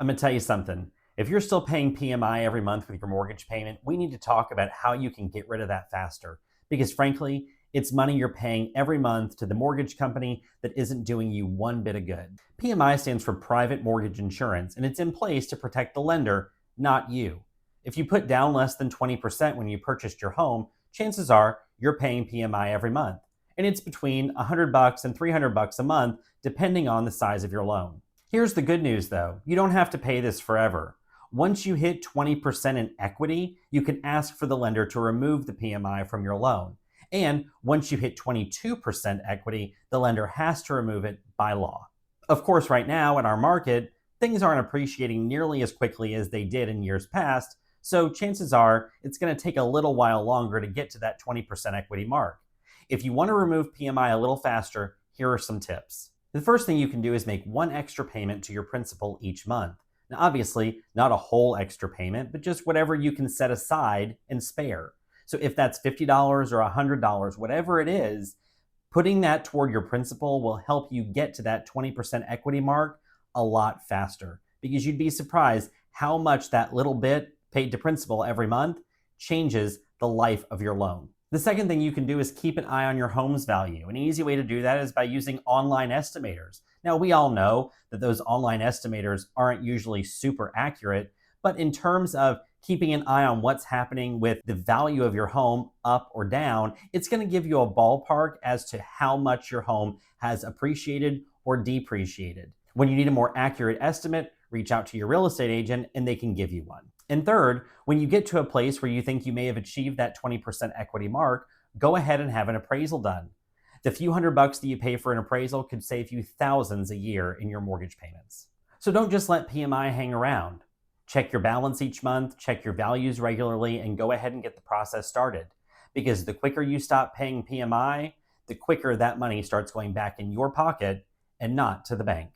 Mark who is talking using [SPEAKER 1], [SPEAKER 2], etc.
[SPEAKER 1] I'm going to tell you something. If you're still paying PMI every month with your mortgage payment, we need to talk about how you can get rid of that faster. Because frankly, it's money you're paying every month to the mortgage company that isn't doing you one bit of good. PMI stands for Private Mortgage Insurance, and it's in place to protect the lender, not you. If you put down less than 20% when you purchased your home, chances are you're paying PMI every month. And it's between $100 and $300 a month, depending on the size of your loan. Here's the good news though, you don't have to pay this forever. Once you hit 20% in equity, you can ask for the lender to remove the PMI from your loan. And once you hit 22% equity, the lender has to remove it by law. Of course, right now in our market, things aren't appreciating nearly as quickly as they did in years past, so chances are it's going to take a little while longer to get to that 20% equity mark. If you want to remove PMI a little faster, here are some tips. The first thing you can do is make one extra payment to your principal each month. Now, obviously, not a whole extra payment, but just whatever you can set aside and spare. So if that's $50 or $100, whatever it is, putting that toward your principal will help you get to that 20% equity mark a lot faster, because you'd be surprised how much that little bit paid to principal every month changes the life of your loan. The second thing you can do is keep an eye on your home's value. An easy way to do that is by using online estimators. Now, we all know that those online estimators aren't usually super accurate, but in terms of keeping an eye on what's happening with the value of your home up or down, it's going to give you a ballpark as to how much your home has appreciated or depreciated. When you need a more accurate estimate, reach out to your real estate agent and they can give you one. And third, when you get to a place where you think you may have achieved that 20% equity mark, go ahead and have an appraisal done. The few $100 that you pay for an appraisal could save you thousands a year in your mortgage payments. So don't just let PMI hang around. Check your balance each month, check your values regularly, and go ahead and get the process started. Because the quicker you stop paying PMI, the quicker that money starts going back in your pocket and not to the bank.